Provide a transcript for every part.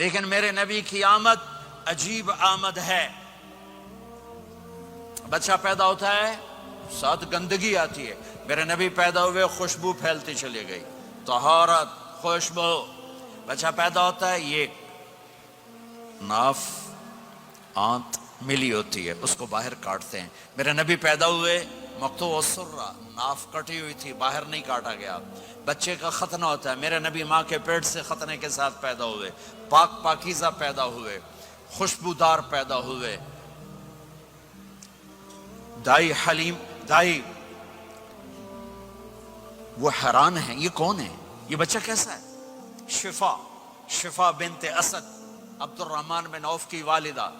لیکن میرے نبی کی آمد عجیب آمد ہے. بچہ پیدا ہوتا ہے ساتھ گندگی آتی ہے. میرے نبی پیدا ہوئے خوشبو پھیلتی چلی گئی, طہارت, خوشبو. بچہ پیدا ہوتا ہے, یہ ناف آنت ملی ہوتی ہے, اس کو باہر کاٹتے ہیں. میرے نبی پیدا ہوئے مقطوع السرہ, ناف کٹی ہوئی تھی, باہر نہیں کاٹا گیا. بچے کا ختنہ ہوتا ہے. میرے نبی ماں کے پیٹ سے ختنے کے ساتھ پیدا ہوئے, پاک پاکیزہ پیدا ہوئے, خوشبودار پیدا ہوئے. دائی حلیم, دائی وہ حیران ہیں, یہ کون ہے, یہ بچہ کیسا ہے؟ شفا بنت اسد, عبد الرحمن بن عوف کی والدہ,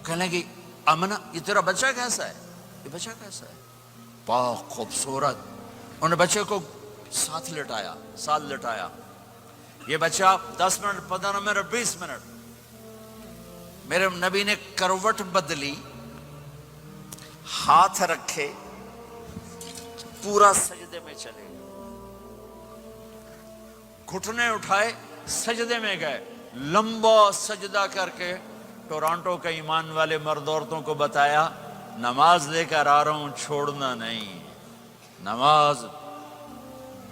کہنے لگی آمنہ یہ تیرا بچہ کیسا ہے؟ یہ بچہ کیسا ہے؟ پاک, خوبصورت. انہوں نے بچے کو ساتھ لٹایا. یہ بچہ 10 منٹ, 15 منٹ, 20 منٹ. میرے نبی نے کروٹ بدلی, ہاتھ رکھے, پورا سجدے میں چلے گئے, گھٹنے اٹھائے, سجدے میں گئے. لمبا سجدہ کر کے ٹورانٹو کے ایمان والے مرد عورتوں کو بتایا, نماز لے کر آ رہا ہوں, چھوڑنا نہیں. نماز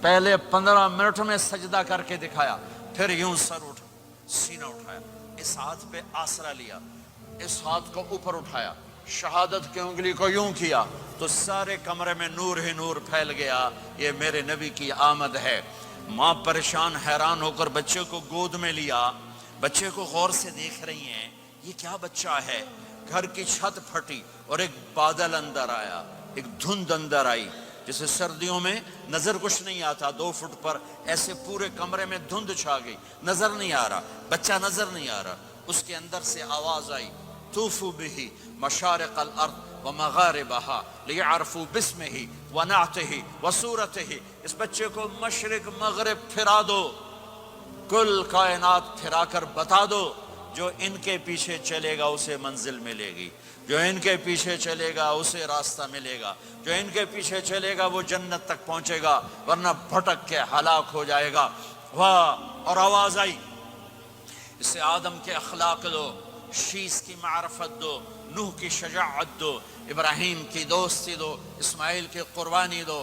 پہلے 15 منٹ میں سجدہ کر کے دکھایا, پھر یوں سینہ اٹھایا, اس ہاتھ پہ آسرا لیا, اس ہاتھ کو اوپر اٹھایا, شہادت کی انگلی کو یوں کیا, تو سارے کمرے میں نور ہی نور پھیل گیا. یہ میرے نبی کی آمد ہے. ماں پریشان حیران ہو کر بچے کو گود میں لیا, بچے کو غور سے دیکھ رہی ہیں, یہ کیا بچہ ہے. گھر کی چھت پھٹی اور ایک بادل اندر آیا, ایک دھند اندر آئی, جیسے سردیوں میں نظر کچھ نہیں آتا, 2 فٹ پر ایسے پورے کمرے میں دھند چھا گئی, نظر نہیں آ رہا, بچہ نظر نہیں آ رہا. اس کے اندر سے آواز آئی, طوفوا به مشارق الارض ومغاربها لیعرفوا باسمه ونعته وصورته. اس بچے کو مشرق مغرب پھرا دو, کل کائنات پھرا کر بتا دو. جو ان کے پیچھے چلے گا اسے منزل ملے گی, جو ان کے پیچھے چلے گا اسے راستہ ملے گا, جو ان کے پیچھے چلے گا وہ جنت تک پہنچے گا, ورنہ بھٹک کے ہلاک ہو جائے گا. واہ. اور آواز آئی, اسے آدم کے اخلاق دو, شیس کی معرفت دو, نوح کی شجاعت دو, ابراہیم کی دوستی دو, اسماعیل کی قربانی دو,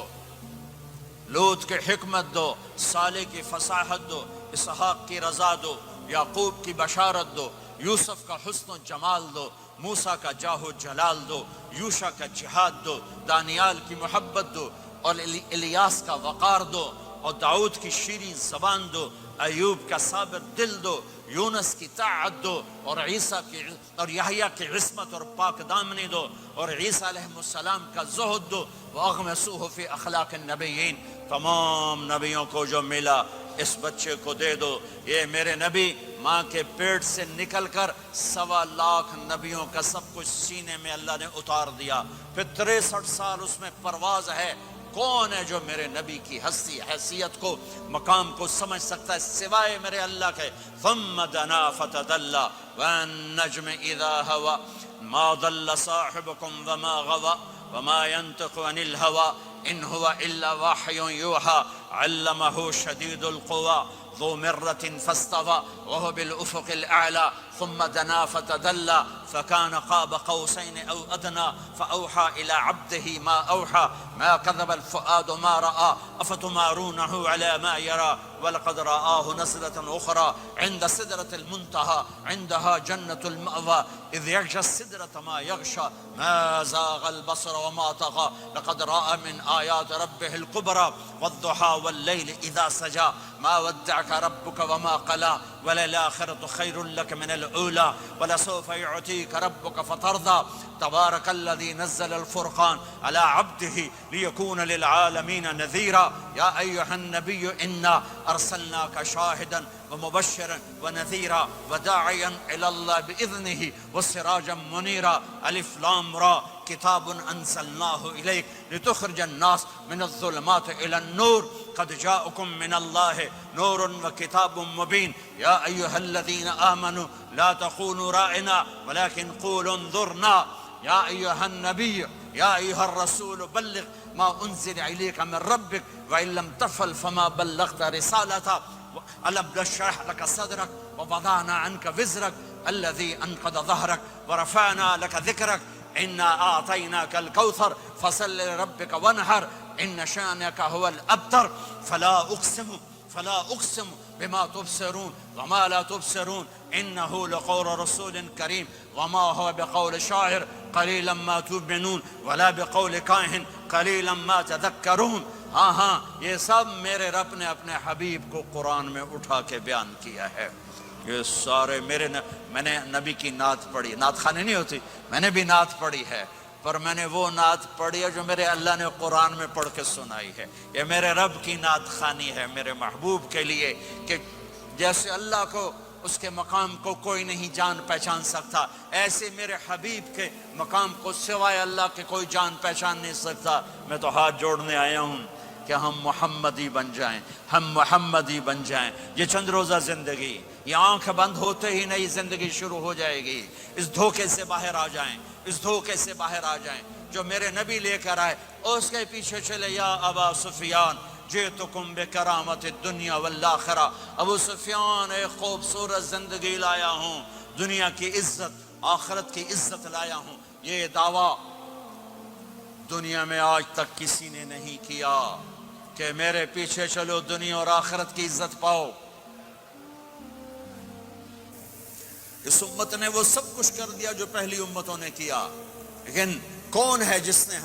لوط کی حکمت دو, صالح کی فصاحت دو, اسحاق کی رضا دو, یعقوب کی بشارت دو, یوسف کا حسن و جمال دو, موسیٰ کا جاہ و جلال دو, یوشع کا جہاد دو, دانیال کی محبت دو, اور الیاس کا وقار دو, اور داؤد کی شیریں زبان دو, ایوب کا صابر دل دو, یونس کی طاعت دو, اور عیسیٰ کی اور یحییٰ کی عصمت اور پاک دامنی دو, اور عیسیٰ علیہ السلام کا زہد دو. وَأَغْمَسُوهُ فِي أَخْلَاقِ النَّبِيِّينَ. تمام نبیوں کو جو ملا اس بچے کو دے دو. یہ میرے نبی ماں کے پیٹ سے نکل کر 1.25 لاکھ نبیوں کا سب کچھ سینے میں اللہ نے اتار دیا. پھر 63 سال اس میں پرواز ہے. کون ہے جو میرے نبی کی ہستی حیثیت کو مقام کو سمجھ سکتا ہے سوائے میرے اللہ کے. ثم دنا فتدلى والنجم اذا هوى ما ضل صاحبكم وما غوى وما ينطق عن الهوى ان هو الا وحي يوحى علمه شديد القوى ذو مرة فاستوى وهو بالأفق الأعلى ثم دنا فتدلى فكان قاب قوسين أو أدنى فأوحى إلى عبده ما أوحى ما كذب الفؤاد ما رأى أفتمارونه على ما يرى ولقد رآه نزلة أخرى عند سدرة المنتهى عندها جنة المأوى إذ يغشى السدرة ما يغشى ما زاغ البصر وما طغى لقد رأى من آيات ربه الكبرى والضحى والليل إذا سجى ما ودعك ربك وما قلى وللآخرة خير لك من الأولى ولسوف يعطيك ربك فترضى تبارك الذي نزل الفرقان على عبده ليكون للعالمين نذيرا يا أيها النبي إنا أرسلناك شاهدا ومبشرا ونذيرا وداعيا إلى الله بإذنه وسراجا منيرا ألف لام را كتاب أنزلناه إليك لتخرج الناس من الظلمات إلى النور قد جاءكم من الله نور وكتاب مبين يا أيها الذين آمنوا لا تقولوا راعنا ولكن قولوا انظرنا يا أيها النبي يا أيها الرسول بلغ ما أنزل إليك من ربك وإن لم تفعل فما بلغت رسالته ألم نشرح لك صدرك ووضعنا عنك وزرك الذي انقض ظهرك ورفعنا لك ذكرك انا اعطيناك الكوثر فصل لربك وانحر ان شانك هو الابتر فلا اقسم بما تبصرون وما لا تبصرون انه لقول رسول کریم وما هو بقول شاعر قلیلا ما تؤمنون ولا بقول کاہن قلیلا ما تذکرون. ہاں یہ سب میرے رب نے اپنے حبیب کو قرآن میں اٹھا کے بیان کیا ہے. یہ سارے میں نے نبی کی نعت پڑھی. نعت خوانی نہیں ہوتی, میں نے بھی نعت پڑھی ہے, پر میں نے وہ نعت پڑھی ہے جو میرے اللہ نے قرآن میں پڑھ کے سنائی ہے. یہ میرے رب کی نعت خوانی ہے میرے محبوب کے لیے, کہ جیسے اللہ کو اس کے مقام کو کوئی نہیں جان پہچان سکتا, ایسے میرے حبیب کے مقام کو سوائے اللہ کے کوئی جان پہچان نہیں سکتا. میں تو ہاتھ جوڑنے آیا ہوں کہ ہم محمدی بن جائیں, ہم محمدی بن جائیں. یہ چند روزہ زندگی, یہ آنکھ بند ہوتے ہی نئی زندگی شروع ہو جائے گی. اس دھوکے سے باہر آ جائیں, اس دھوکے سے باہر آ جائیں جو میرے نبی لے کر آئے, اور اس کے پیچھے چلے. یا ابا سفیان جئتکم بکرامت الدنیا والآخرہ, ابو سفیان ایک خوبصورت زندگی لایا ہوں, دنیا کی عزت آخرت کی عزت لایا ہوں. یہ دعویٰ دنیا میں آج تک کسی نے نہیں کیا کہ میرے پیچھے چلو دنیا اور آخرت کی عزت پاؤ. اس امت نے وہ سب کچھ کر دیا جو پہلی امتوں نے کیا, لیکن کون ہے جس نے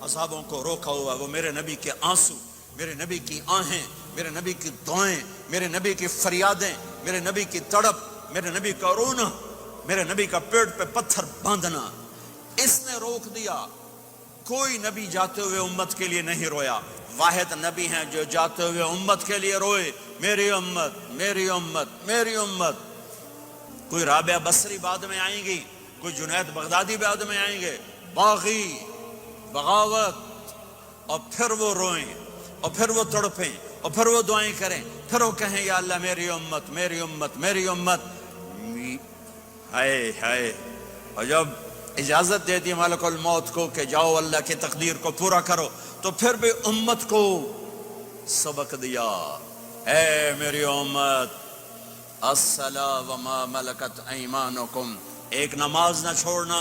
عذابوں کو روکا ہوا؟ وہ میرے نبی کے آنسو, میرے نبی کی آہیں, میرے نبی کی دعائیں, میرے نبی کی فریادیں, میرے نبی کی تڑپ, میرے نبی کا رونا, میرے نبی کا پیٹ پہ پتھر باندھنا. اس نے روک دیا. کوئی نبی جاتے ہوئے امت کے لیے نہیں رویا. واحد نبی ہیں جو جاتے ہوئے امت کے لیے روئے, میری امت, میری امت, میری امت. کوئی رابعہ بصری بعد میں آئیں گی, کوئی جنید بغدادی بعد میں آئیں گے, باغی, بغاوت, اور پھر وہ روئیں, اور پھر وہ تڑپیں, اور پھر وہ دعائیں کریں, پھر وہ کہیں یا اللہ میری امت, میری امت, میری امت. ہائے ہائے. اور جب اجازت دے دی ملک الموت کو کہ جاؤ اللہ کی تقدیر کو پورا کرو, تو پھر بھی امت کو سبق دیا, اے میری امت الصلاۃ وما ملکت ایمانکم, ایک نماز نہ چھوڑنا,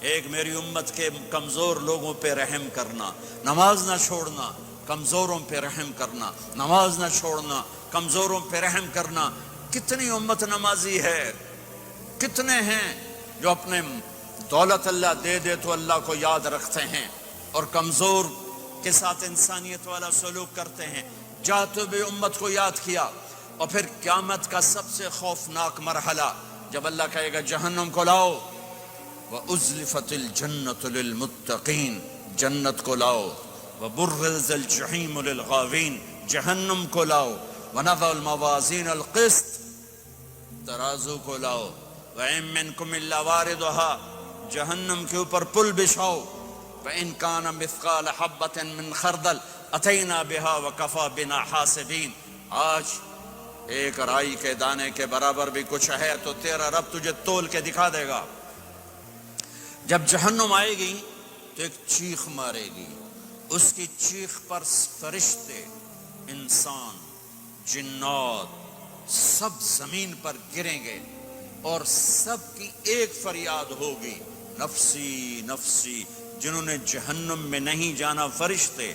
ایک میری امت کے کمزور لوگوں پہ رحم کرنا, نماز نہ چھوڑنا, کمزوروں پہ رحم کرنا, نماز نہ چھوڑنا, کمزوروں پہ رحم کرنا. کتنی امت نمازی ہے, کتنے ہیں جو اپنے دولت اللہ دے دے تو اللہ کو یاد رکھتے ہیں اور کمزور کے ساتھ انسانیت والا سلوک کرتے ہیں. جاتے بھی امت کو یاد کیا. اور پھر قیامت کا سب سے خوفناک مرحلہ جب اللہ کہے گا جہنم کو لاؤ, وَأُزْلِفَتِ الْجَنَّةُ لِلْمُتَّقِينَ, جنت کو لاؤ, وَبُرِّزَ الْجَحِيمُ لِلْغَاوِينَ, جہنم کو لاؤ, وَنَضَعُ الْمَوَازِينَ الْقِسْطَ, ترازو کو لاؤ, وَإِن مِّنكُمْ إِلَّا وَارِدُهَا, جہنم کے اوپر پل بچھاؤ, وَإِن كَانَ مِثْقَالَ حَبَّةٍ مِّن خَرْدَلٍ أَتَيْنَا بِهَا وَكَفَى بِنَا حَاسِبِينَ. آج ایک رائی کے دانے کے برابر بھی کچھ ہے تو تیرا رب تجھے تول کے دکھا دے گا. جب جہنم آئے گی تو ایک چیخ مارے گی, اس کی چیخ پر فرشتے, انسان, جنات سب زمین پر گریں گے, اور سب کی ایک فریاد ہوگی, نفسی نفسی. جنہوں نے جہنم میں نہیں جانا فرشتے,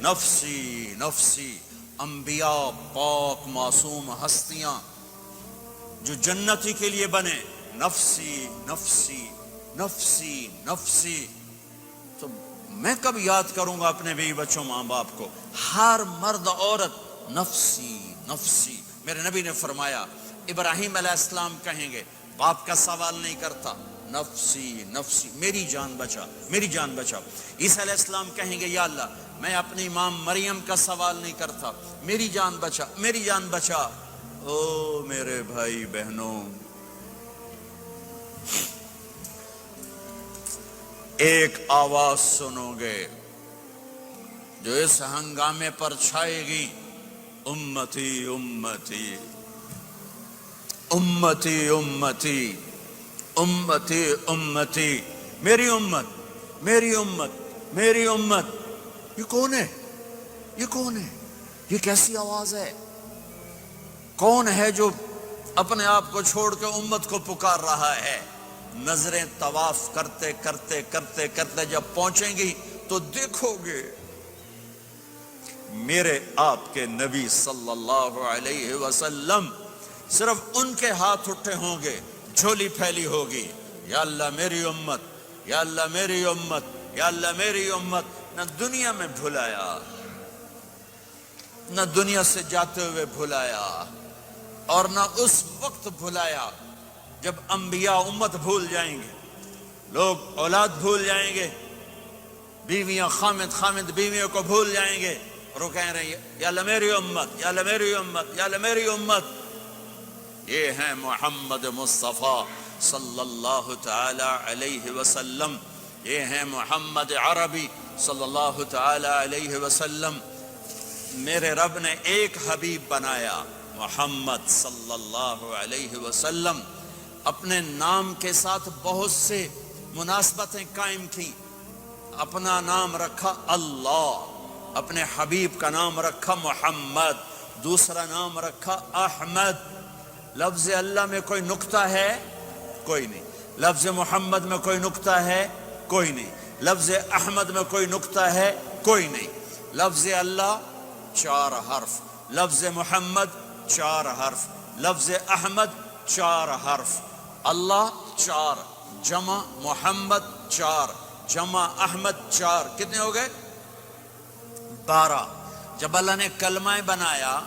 نفسی نفسی. انبیاء, پاک معصوم ہستیاں جو جنتی کے لیے بنے, نفسی نفسی نفسی نفسی. تو میں کب یاد کروں گا اپنے بیوی بچوں ماں باپ کو؟ ہر مرد عورت نفسی نفسی. میرے نبی نے فرمایا ابراہیم علیہ السلام کہیں گے, باپ کا سوال نہیں کرتا, نفسی نفسی, میری جان بچا, میری جان بچا. عیسیٰ علیہ السلام کہیں گے یا اللہ میں اپنی ماں مریم کا سوال نہیں کرتا, میری جان بچا, میری جان بچا. او میرے بھائی بہنوں, ایک آواز سنو گے جو اس ہنگامے پر چھائے گی, امتی امتی امتی امتی امتی امتی, میری امت, میری امت, میری امت. یہ کون ہے, یہ کون ہے, یہ کیسی آواز ہے؟ کون ہے جو اپنے آپ کو چھوڑ کے امت کو پکار رہا ہے. نظریں طواف کرتے کرتے کرتے کرتے جب پہنچیں گی تو دیکھو گے میرے آپ کے نبی صلی اللہ علیہ وسلم صرف ان کے ہاتھ اٹھے ہوں گے, جھولی پھیلی ہوگی, یا اللہ میری امت, یا اللہ میری امت, یا اللہ میری امت. نہ دنیا میں بھلایا, نہ دنیا سے جاتے ہوئے بھلایا, اور نہ اس وقت بھلایا جب انبیاء امت بھول جائیں گے, لوگ اولاد بھول جائیں گے, بیویاں خامد بیویوں کو بھول جائیں گے, اور وہ کہہ رہے ہیں یا اللہ میری امت, یا اللہ میری امت, یا اللہ میری امت. یہ ہیں محمد مصطفیٰ صلی اللہ تعالی علیہ وسلم, یہ ہیں محمد عربی صلی اللہ تعالی علیہ وسلم. میرے رب نے ایک حبیب بنایا, محمد صلی اللہ علیہ وسلم. اپنے نام کے ساتھ بہت سے مناسبتیں قائم کی. اپنا نام رکھا اللہ, اپنے حبیب کا نام رکھا محمد, دوسرا نام رکھا احمد. لفظ اللہ میں کوئی نکتہ ہے؟ کوئی نہیں. لفظ محمد میں کوئی نکتہ ہے؟ کوئی نہیں. لفظ احمد میں کوئی نکتہ ہے؟ کوئی نہیں. لفظ اللہ 4 حرف, لفظ محمد 4 حرف, لفظ احمد 4 حرف. اللہ 4, جمع محمد 4, جمع احمد 4, کتنے ہو گئے؟ 12. جب اللہ نے کلمہ بنایا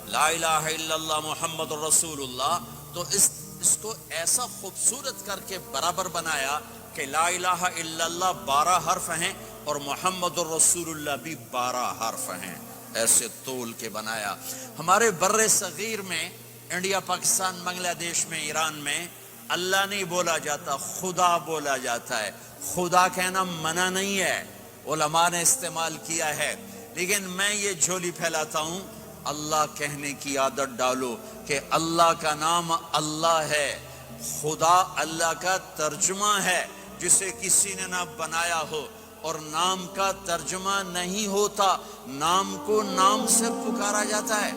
لا الہ الا اللہ محمد رسول اللہ, تو اس کو ایسا خوبصورت کر کے برابر بنایا کہ لا الہ الا اللہ 12 حرف ہیں اور محمد الرسول اللہ بھی 12 حرف ہیں. ایسے طول کے بنایا. ہمارے بر صغیر میں, انڈیا, پاکستان, بنگلہ دیش میں, ایران میں اللہ نہیں بولا جاتا, خدا بولا جاتا ہے. خدا کہنا منع نہیں ہے, علماء نے استعمال کیا ہے, لیکن میں یہ جھولی پھیلاتا ہوں, اللہ کہنے کی عادت ڈالو کہ اللہ کا نام اللہ ہے. خدا اللہ کا ترجمہ ہے جسے کسی نے نہ بنایا ہو, اور نام کا ترجمہ نہیں ہوتا, نام کو نام سے پکارا جاتا ہے.